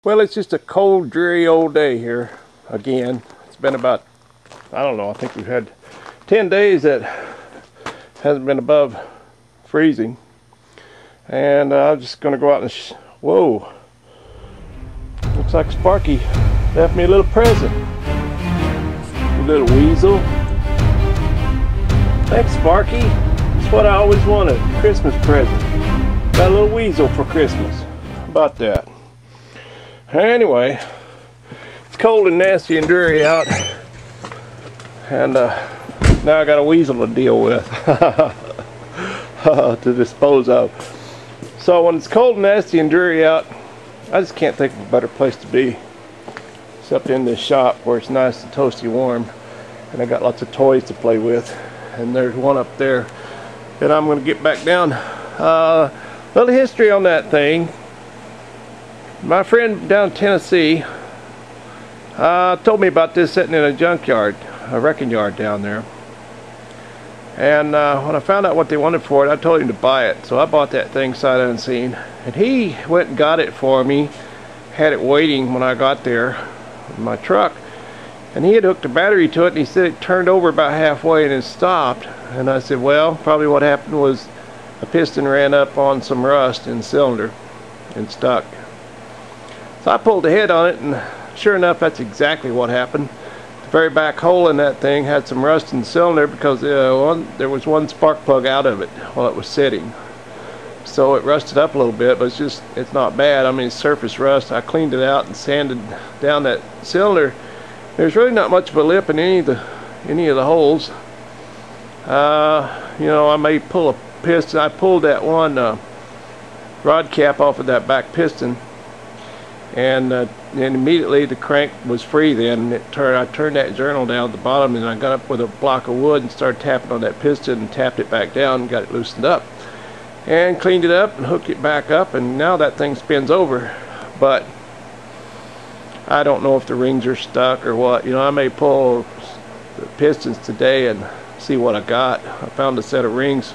Well, it's just a cold, dreary old day here again. It's been about, I don't know, I think we've had 10 days that hasn't been above freezing. And I'm just going to go out and whoa. Looks like Sparky left me a little present. A little weasel. Thanks, Sparky. That's what I always wanted, a Christmas present. Got a little weasel for Christmas. How about that? Anyway, it's cold and nasty and dreary out, and now I got a weasel to deal with to dispose of. So when it's cold and nasty and dreary out, I just can't think of a better place to be except in this shop where it's nice and toasty warm, and I got lots of toys to play with, and there's one up there that I'm going to get back down. Little history on that thing. My friend down in Tennessee told me about this sitting in a junkyard, a wrecking yard down there. And when I found out what they wanted for it, I told him to buy it. So I bought that thing sight unseen. And he went and got it for me, had it waiting when I got there in my truck. And he had hooked a battery to it, and he said it turned over about halfway and it stopped. And I said, well, probably what happened was a piston ran up on some rust in the cylinder and stuck. So I pulled the head on it, and sure enough, that's exactly what happened. The very back hole in that thing had some rust in the cylinder because there was one spark plug out of it while it was sitting. So it rusted up a little bit, but it's not bad. I mean, it's surface rust. I cleaned it out and sanded down that cylinder. There's really not much of a lip in any of the holes. You know, I may pull a piston. I pulled that one rod cap off of that back piston. And immediately the crank was free then. I turned that journal down at the bottom, and I got up with a block of wood and started tapping on that piston and tapped it back down and got it loosened up. And cleaned it up and hooked it back up, and now that thing spins over. But I don't know if the rings are stuck or what. You know, I may pull the pistons today and see what I got. I found a set of rings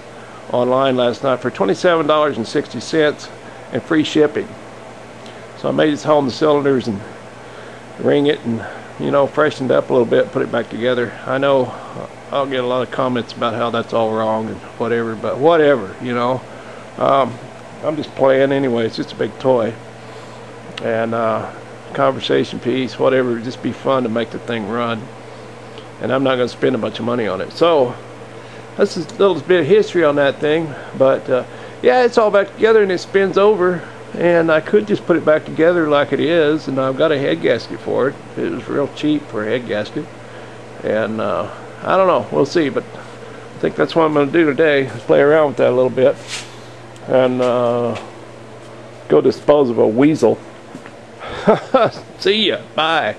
online last night for $27.60 and free shipping. So I made it home the cylinders and ring it and, you know, freshened up a little bit, put it back together. I know I'll get a lot of comments about how that's all wrong and whatever, but whatever, you know. I'm just playing anyway. It's just a big toy. And conversation piece, whatever. It'd just be fun to make the thing run. And I'm not going to spend a bunch of money on it. So this is a little bit of history on that thing. But yeah, it's all back together and it spins over. And I could just put it back together like it is, and I've got a head gasket for it. It was real cheap for a head gasket. And I don't know, we'll see, but I think that's what I'm going to do today, is play around with that a little bit and go dispose of a weasel. See ya, bye.